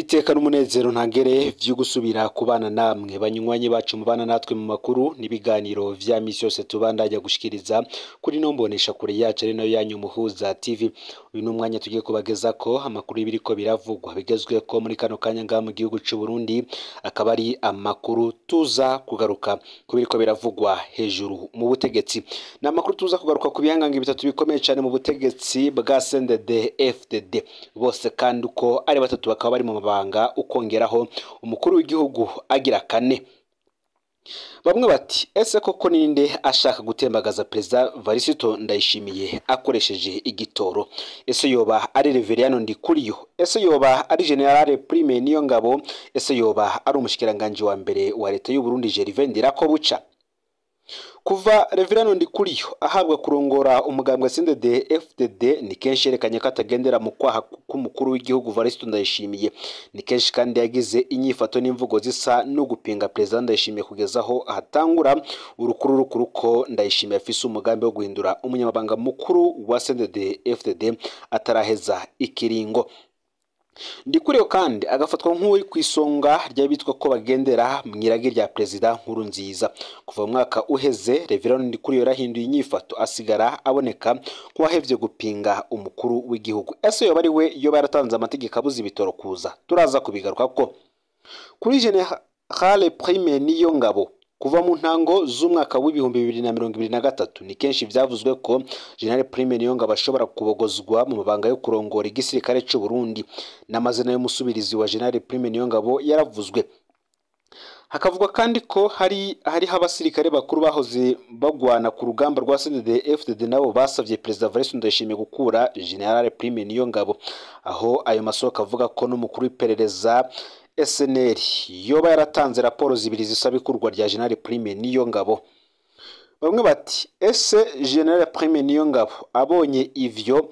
iteka n'umunezero ntangere vyo gusubira kubana namwe banywanyi bacu mubana natwe mu makuru n'ibiganiro vya misi yose tubandanya gushikiriza kuri nombonesha kure yacu ari nayo yanyu Muhuza TV. Uyu n'umwanya tugiye kubagezako amakuru y'ibiriko biravugwa bigezweko muri kano kanya ngaha mu gihugu c'u Burundi, akaba ari amakuru tuza kugaruka kubiriko biravugwa hejuru mu butegetsi. Na amakuru tuza kugaruka ku bihanganga bitatu bikomeye cyane mu butegetsi bwa CNDD-FDD, bose kandi uko ari batatu bakaba bari mu mabanga, ukongeraho umukuru w'igihugu agira kane. Bamwe bati ese koko ninde ashaka gutembagaza Perezida Varisito Ndayishimiye akoresheje igitoro? Ese yoba ari Reveriyano Ndikuriyo? Ese yoba ari General Prime Niyongabo? Ese yoba ari umushikiranganje wa mbere wa leta y'u Burundi Gervais Ndirakobuca? Kuva Reveriyano Ndikuriyo ahabwa kurongora umugambwe CNDD-FDD, ni kenshi yerekanye ko atagendera mu kwaha k'umukuru w'igihugu Varisito Ndayishimiye. Ni kenshi kandi yagize inyifato n'imvugo zisa no gupinga Perezida Ndayishimiye kugeza aho ahatangura urukururukuru ko Ndayishimiye afise umugambi wo guhindura umunyamabanga mukuru wa CNDD-FDD ataraheza ikiringo. Ndikuriyo kandi agafatwa nk'uri kwisonga ry'abitwa ko bagendera mwiragi rya Perezida Nkurunziza. Kuva mu mwaka uheze Reveriyano Ndikuriyo yarahinduye inyifato asigara aboneka ko wahevye gupinga umukuru w'igihugu. Ese yoba ari we yoba yaratanze amategeko abuza ibitoro kuza? Turaza kubigaruka ko kuri General Prime Niyongabo kuva mu ntango z'umwaka w'ibihumbi 2023 ni kenshi vyavuzwe ko General Prime Niyongabo ashobora kubogozwa mu mabanga yo kurongora igisirikare c'u Burundi. N'amazina y'umusubirizi wa General Prime Niyongabo yaravuzwe. Hakavugwa kandi ko hari abasirikare bakuru bahoze bagwana ku rugamba rwa CNDD-FDD nabo basavye Perezida Varisito Ndayishimiye gukura General Prime Niyongabo, aho ayo masoko avuga ko n'umukuru w'iperereza SNL yoba yaratanze raporo zibiri zisaba ikurwa rya General Prime Niyongabo. Bamwe bati ese General Prime Niyongabo abonye ivyo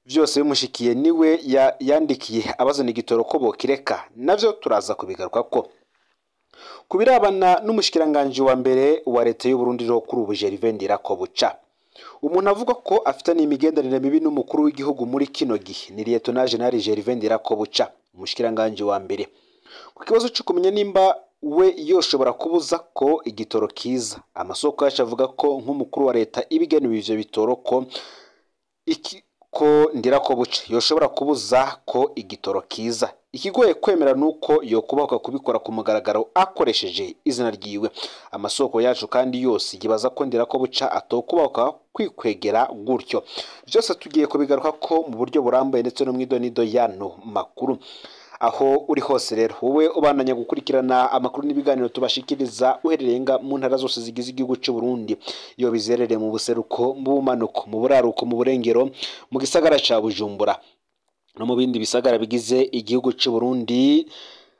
vyose bimushikiye niwe yandikiye abazana igitoro ko bokireka? Navyo turaza kubigaruka ko kubirabana n'umushikiranganje wa mbere wa leta y'u Burundi ro kuri ubu Gervais Ndirakobuca. Umuntu avuga ko afitanye imigenderanire mibi n'umukuru w'igihugu muri kino gihe ni Lieutenant General Gervais Ndirakobuca, umushikiranganje wa mbere. Ku kibazo cyo kumenya nimba we yoshobora kubuza ko igitoro kiza, amasoko yacu avuga ko nk'umukuru wa leta ibigenewe ivyo bitoro ko Ndirakobuca yoshobora kubuza ko igitoro kiza. Ikigoye kwemera nuko yokubahuka kubikora ku mugaragaro akoresheje izina ryiwe. Amasoko yacu kandi yose yibaza ko Ndirakobuca atokubahuka kwikwegera gutyo. Byose tugiye kubigaruka ko mu buryo burambuye ndetse no mwidonido yano makuru. Aho uri hose rero wowe ubandanya gukurikirana amakuru n'ibiganiro tubashikiriza uherereye mu ntara zose zigize igihugu cy'u Burundi, iyo bizerere mu buseruko, mu bumanuko, mu buraruko, mu burengero, mu gisagara ca Bujumbura no mu bindi bisagara bigize igihugu cy'u Burundi.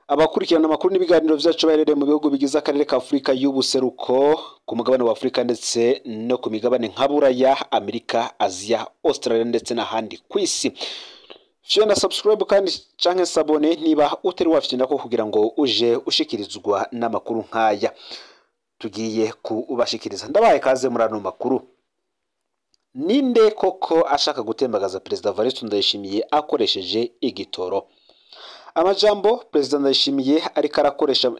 Abakurikirana amakuru n'ibiganiro vyacu baherereye mu bihugu bigize akarere ka Afrika y'ubuseruko, ku mugabane wa Afrika ndetse no ku migabane nka Buraya, Amerika, Asia, Australia ndetse n'ahandi kw'isi. Fyona subscribe kandi canke sabone niba utari wafyenda ko kugira ngo uje ushikirizwa n'amakuru nkaya tugiye kubashikiriza. Ndabaye kaze muri ano makuru. Ninde koko ashaka gutembagaza Perezida Varisito Ndayishimiye akoresheje igitoro? Amajambo Perezida Ndayishimiye ariko arakoresha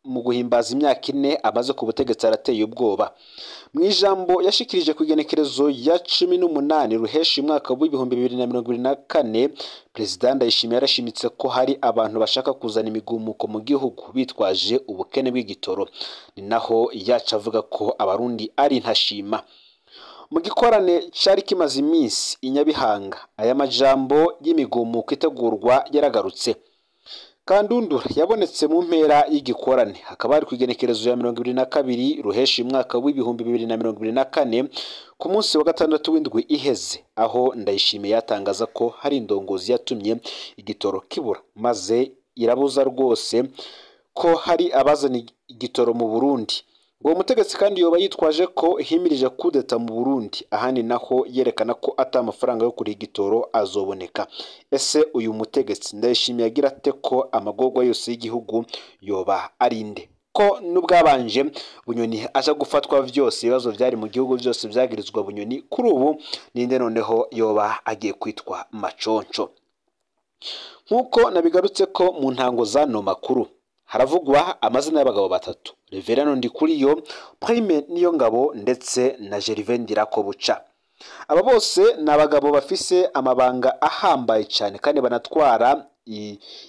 mu guhimbaza imyaka 4 amaze ku butegetsi arateye ubwoba. Mu ijambo yashikirije ku igenekerezo ya 18 ruheshi umwaka w'ibihumbi 2024, Perezida Ndayishimiye yarashimitse ko hari abantu bashaka kuzana imigumuko mu gihugu bitwaje ubukene bw'igitoro. Ni naho yaca avuga ko abarundi ari ntashima. Mu gikorane cari kimaze iminsi inyabihanga, aya majambo y'imigumuko itegurwa yaragarutse. Kandundura yabonetse mu mpera y'igikorane, hakaba ari ku igenekerezo ya 22 ruheshi umwaka w'ibihumbi 2024 ku munsi wa gatandatu w'indwi iheze, aho Ndayishimiye yatangaza ko hari indongozi yatumye igitoro kibura maze irabuza rwose ko hari abazana igitoro mu Burundi. Uwo mutegetsi kandi yoba yitwaje ko himirije kudeta mu Burundi, ahandi naho yerekana ko ata amafaranga yo kuri igitoro azoboneka. Ese uyu mutegetsi Ndayishimiye agira ate ko amagorwa yose y'igihugu yoba arinde? Ko n'ubwabanje Bunyoni aje gufatwa vyose, ibibazo vyari mu gihugu byose vyagirizwa Bunyoni, kuri ubu ninde noneho yoba agiye kwitwa Maconco? nk'uko nabigarutse ko mu ntango z'ano makuru haravugwa amazina y'abagabo batatu: Reverano Ndikuriyo, Prime Niyongabo ndetse na Gervais Ndirakobuca. Aba bose ni abagabo bafise amabanga ahambaye cyane kandi banatwara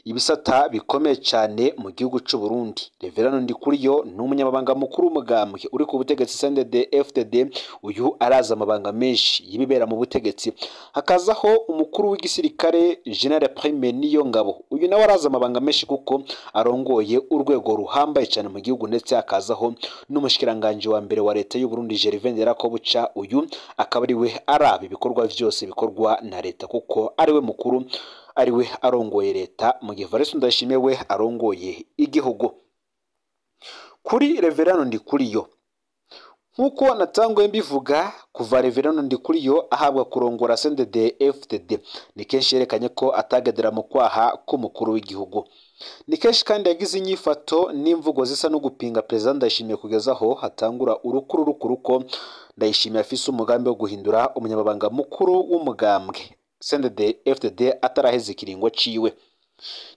ibisata bikomeye cyane mu gihugu cy'u Burundi. Reverano Ndikuriyo ni umunyamabanga mukuru w'umugambwe uri ku butegetsi CNDD-FDD. Uyu araza amabanga menshi y'ibibera mu butegetsi. Hakazaho umukuru w'igisirikare General Prime Niyongabo. Uyu nawe araza amabanga menshi kuko arongoye urwego ruhambaye cyane mu gihugu, ndetse hakazaho n'umushikiranganje wa mbere wa leta y'u Burundi Gervais Ndirakobuca. Uyu akaba ari we araba ibikorwa byose bikorwa na leta kuko ari we mukuru, ari we arongoye leta mu gihe Evariste Ndayishimiye we arongoye igihugu. Kuri Reverano Ndikuriyo, nk'uko natanguye mbivuga, kuva Reverano Ndikuriyo ahabwa kurongora CNDD-FDD ni kenshi yerekanye ko atagendera mu kwaha k'umukuru w'igihugu. Ni kenshi kandi yagize inyifato n'imvugo zisa no gupinga Perezida Ndayishimiye kugeza aho hatangura urukuru ko Ndayishimiye afise umugambi wo guhindura umunyamabanga mukuru w'umugambwe CNDD-FDD ataraheze ikiringo ciwe.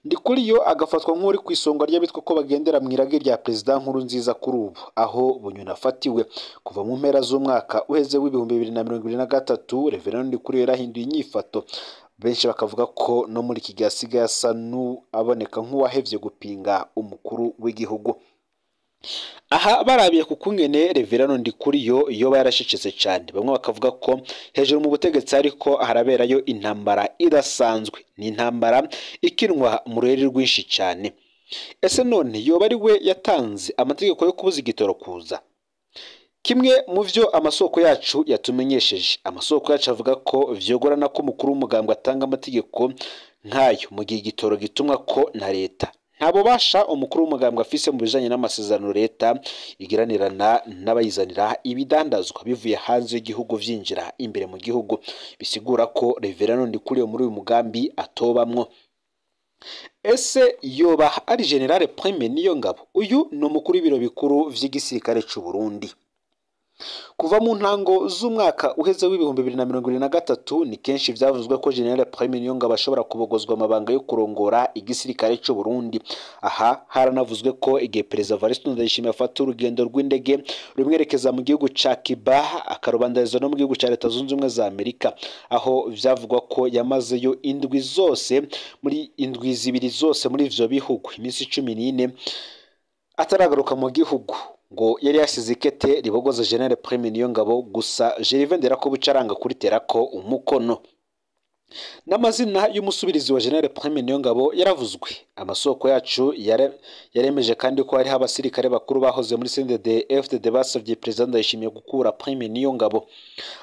Ndikuriyo agafatwa nk'uri ku isonga ry'abitwa ko bagendera mu irage rya Perezida Nkurunziza kuri ubu, aho Bunyoni afatiwe. Kuva mu mpera z'umwaka uheze w'ibihumbi 2023, Reverano Ndikuriyo yarahinduye inyifato. Benshi bakavuga ko no muri iki gihe asigaye asa aboneka nk'uwahevye gupinga umukuru w'igihugu. Aha barabiye ku kungene Reverano Ndikuriyo yoba yarashicetse cyane. Bamwe bakavuga ko hejuru mu butegetsi ariko haraberayo intambara idasanzwe, ni intambara ikinwa mu rureri rwinshi cyane. Ese none yoba ari we yatanze amategeko yo kubuza igitoro kuza? Kimwe mu vyo amasoko yacu yatumenyesheje, amasoko yacu avuga ko vyogorana ko umukuru w'umugambwe atanga amategeko nk'ayo mu gihe igitoro gitumwa ko na leta. Ntabo basha umukuru w'umugambwe afise mu bijanye n'amasezerano leta igiranirana n'abayizanira ibidandazwa bivuye hanze y'igihugu vyinjira imbere mu gihugu. Bisigura ko Reverano Ndikuriyo muri uyu mugambi atobamwo. Ese yoba ari General Prime Niyongabo? Uyu ni umukuru w'ibiro bikuru vy'igisirikare c'u Burundi. Kuva mu ntango z'umwaka uheze w'ibihumbi 2023 ni kenshi vyavuzwe ko General Prime Niyongabo ashobora kubogozwa amabanga yo kurongora igisirikare c'u Burundi. Aha haranavuzwe ko igihe Perezida Evariste Ndayishimiye afata urugendo rw'indege rumwerekeza mu gihugu ca Cuba akarubandariza no mu gihugu ca Leta Zunze Ubumwe za Amerika, aho vyavugwa ko yamazeyo indwi zibiri zose muri ivyo bihugu, iminsi 14 ataragaruka mu gihugu, ngo yari yasize ikete ribogoza General Prime Niyongabo. Gusa Gervais Ndirakobuca aranga kuriterako umukono. N'amazina y'umusubirizi wa General Prime Niyongabo yaravuzwe. Amasoko yacu yaremeje kandi ko hari abasirikare bakuru bahoze muri CNDD-FDD basavye Perezida Ndayishimiye gukura Prime Niyongabo.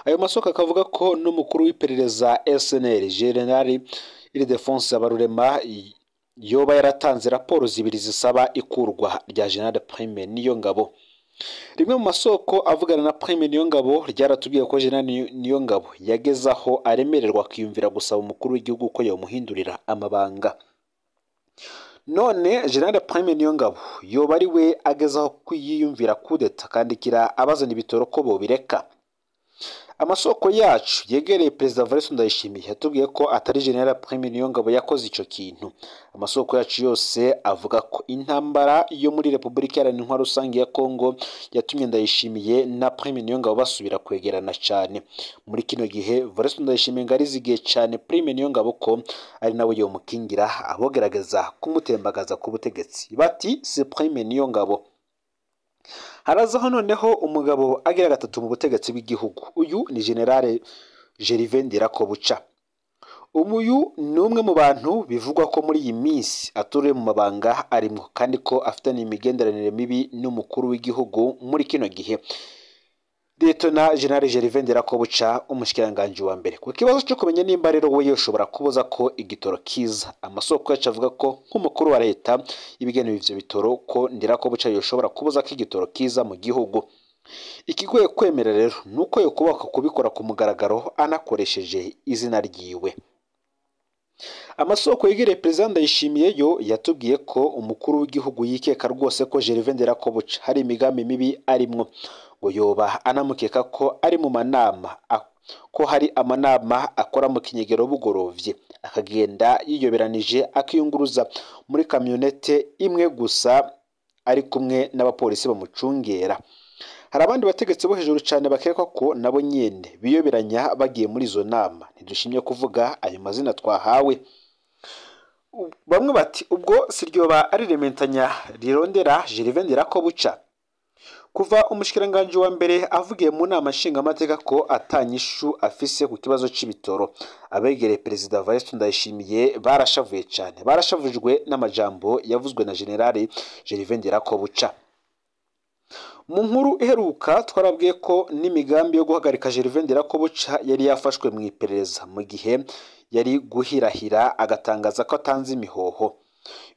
Ayo masoko akavuga ko n'umukuru w'iperereza SNL General Ildefonse Habarurema yoba yaratanze raporo zibiri zisaba ikurwa rya General Prime Niyongabo. Rimwe mu masoko avugana na Prime Niyongabo ryaratubwiye ko General Niyongabo yagezaho aremererwa kwiyumvira gusaba umukuru w'igihugu ko yomuhindurira amabanga. None General Prime Niyongabo yoba ari we agezaho kwiyumvira kudeta kandikira abazana ibitoro ko bobireka? Amasoko yacu yegereye Perezida Evariste Ndayishimiye yatubwiye ko atari General Prime Niyongabo yakoze ico kintu. Amasoko yacu yose avuga ko intambara yo muri Repubulika Iharanira Intwaro Rusange ya Kongo yatumye Ndayishimiye na Prime Niyongabo basubira kwegerana cyane. Muri kino gihe Evariste Ndayishimiye ngarizigiye cyane Prime Niyongabo ko ari nawe yomukingira abogerageza kumutembagaza ku butegetsi. Bati si Prime Niyongabo. Harazaho noneho umugabo agira gatatu mu butegetsi bw'igihugu. Uyu ni General Gervais Ndirakobuca. Umuyu ni umwe mu bantu bivugwa ko muri iyi minsi aturiye mu mabanga arimo kandi ko afitanye imigenderanire mibi n'umukuru w'igihugu muri kino gihe. Lieutenant General Gervais Ndirakobuca, umushikiranganje wa mbere. Ku kibazo cyo kumenya nimba rero we yoshobora kubuza ko igitoro kiza, amasoko yacu avuga ko nk'umukuru wa leta ibigenewe ivyo bitoro ko Ndirakobuca yoshobora kubuza ko igitoro kiza mu gihugu. Ikigoye kwemera rero nuko yo kubaka kubikora ku mugaragaro anakoresheje izina ryiwe. Amasoko yegereye Perezida Ndayishimiye yo yatubwiye ko umukuru w'igihugu yikeka rwose ko Gervais Ndirakobuca hari imigambi mibi arimwo, ngo yoba anamukeka ko ari mu manama, ko hari amanama akora mu kinyegero bugorovye, akagenda yiyoberanije akiyunguruza muri kamyonete imwe gusa ari kumwe n'abapolisi bamucungera. Hari abandi bategetsi bo hejuru cyane bakekwa ko nabo nyene biyoberanya bagiye muri izo nama, ntidushimye kuvuga ayo mazina twahawe. Bamwe bati ubwo siryoba ari rementanya rirondera Gervais Ndirakobuca. Kuva umushikiranganje wa mbere avugiye mu nama nshingamateka ko atanyishu afise ku kibazo c'ibitoro, abegereye Perezida Evariste Ndayishimiye barashavuye cyane, barashavujwe n'amajambo yavuzwe na Generali Gervais Ndirakobuca. Mu nkuru iheruka twarabwiye ko n'imigambi yo guhagarika Gervais Ndirakobuca yari yafashwe mu iperereza mu gihe yari guhirahira agatangaza ko atanze imihoho.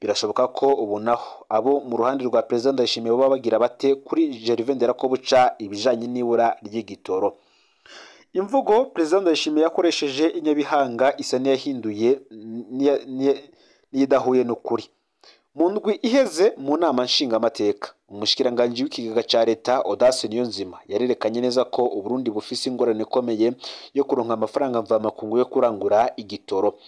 Birashoboka ko ubu naho abo mu ruhande rwa Perezida Ndayishimiye baba bagira bate kuri Gervais Ndirakobuca ibijanye n'ibura ry'igitoro. Imvugo Perezida Ndayishimiye yakoresheje inyabihanga isa niyahinduye nidahuye n'ukuri. Mu ndwi iheze mu nama nshingamateka, umushikiranganje w'ikigega ca leta Audace Niyonzima yarerekanye neza ko Uburundi bufise ingorane ikomeye yo kuronka amafaranga mvamakungu yo kurangura igitoro.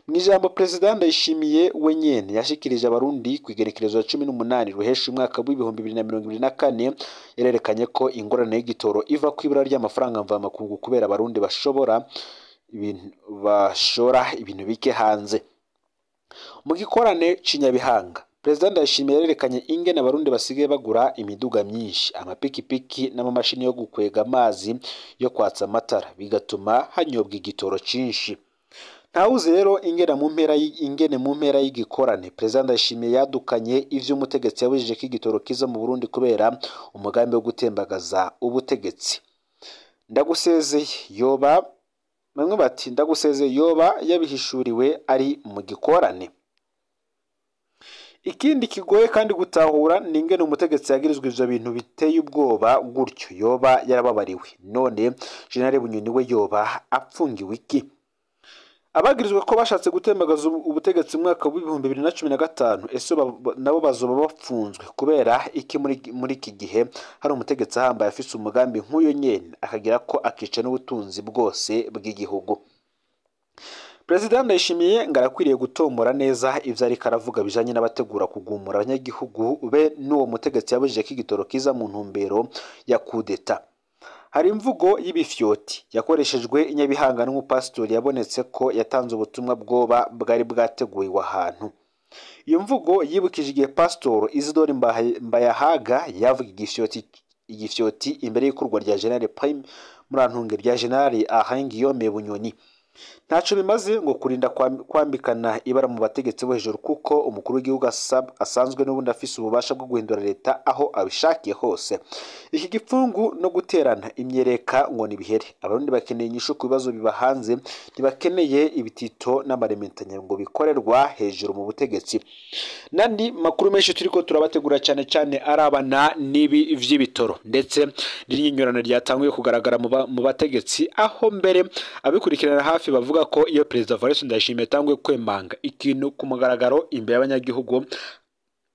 Mu ijambo Perezida Ndayishimiye wenyene yashikirije abarundi ku igerekerezo 18 ruhesha umwaka w'ibihumbi 2024, yarerekanye ko ingorane y'igitoro iva ku ibura ry'amafaranga mvamakungu kubera abarundi bashora ibintu bike hanze. Mu gikorane cinyabihanga, Perezida Ndayishimiye yarerekanye ingene abarundi basigaye bagura imiduga myinshi, amapikipiki n'amamashini yo gukwega amazi yo kwatsa amatara, bigatuma hanyobwa igitoro cinshi. Ntawuzi rero ingene mu mpera y'igikorane Perezida Ndayishimiye yadukanye ivyo umutegetsi yabujije ko igitoro kiza mu Burundi kubera umugambi wo gutembagaza ubutegetsi. Bamwe bati ndagusezeye yoba yabihishuriwe ari mu gikorane. Ikindi kigoye kandi gutahura ni ingene umutegetsi yagirizwe ivyo bintu biteye ubwoba gutyo yoba yarababariwe. None General Bunyoni we yoba apfungiwe iki? Abagirizwe ko bashatse gutembagaza ubutegetsi mu mwaka w'ibihumbi 2015, ese nabo bazoba bapfunzwe kubera iki muri iki gihe hari umutegetsi ahambaye afise umugambi nk'uyo nyene akagira ko akica n'ubutunzi bwose bw'igihugu. Perezida Ndayishimiye ngarakwiriye gutombora neza ivyo ariko aravuga bijanye n'abategura kugumura abanyagihugu be n'uwo mutegetsi yabujije ko igitoro kiza mu ntumbero ya kudeta. Hari imvugo y'ibifyoti yakoreshejwe inyabihanga n'umupasitori yabonetse ko yatanze ubutumwa bwoba bwari bwateguwe ahantu. Iyo mvugo yibukije igihe Pastor Isidore Mbayahaga yavuga igifyoti imbere y'ikurwa rya General Prime Murantunge rya General Ahangiyome Bunyoni. Ntaco bimaze ngo kurinda kwambikana ibara mu bategetsi bo hejuru, kuko umukuru w'igihugu asanzwe n'ubundi afise ububasha bwo guhindura leta aho abishakiye hose. Iki gipfungu no guterana imyereka ngo nibihere. Abarundi bakeneye inyishu ku bibazo biba hanze, ntibakeneye ibitito n'amarementanya ngo bikorerwa hejuru mu butegetsi. Nandi makuru menshi turiko turabategura cyane arabana nibi vy'ibitoro, ndetse n'inyinyurana ryatanguye kugaragara mu bategetsi, aho mbere abikurikirana hafi bavuga ko iyo Perezida Evariste Ndayishimiye tanguye kwemanga ikintu ku mugaragaro imbere y'abanyagihugu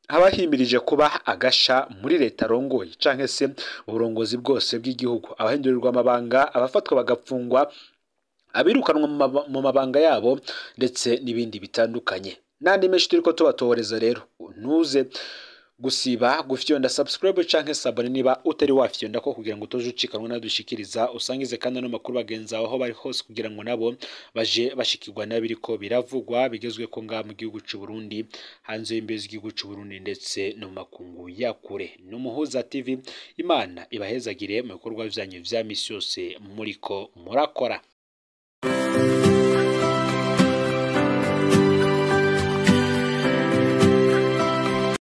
haba himirije kuba agasha muri leta rongoye canke se uburongozi bwose bw'igihugu, abahindurirwa amabanga, abafatwa bagapfungwa, abirukanwa mu mabanga yabo, ndetse n'ibindi bitandukanye. Nandi menshi turiko tubatohoreza rero, ntuze gusiba gufyonda subscribe canke sabone niba utari wafyonda ko kugira ngo utoje ucikanwa nadushikiriza, usangize kandi no makuru bagenza aho bari hose kugira ngo nabo baje bashikirwa nabiriko biravugwa bigezwe ko nga mu gihugu c'u Burundi, hanze y'imbezi y'igihugu c'u Burundi, ndetse no makungu ya kure. N'umuhuza TV, Imana ibahezagire mu bikorwa vyanyu vya misi yose muriko murakora.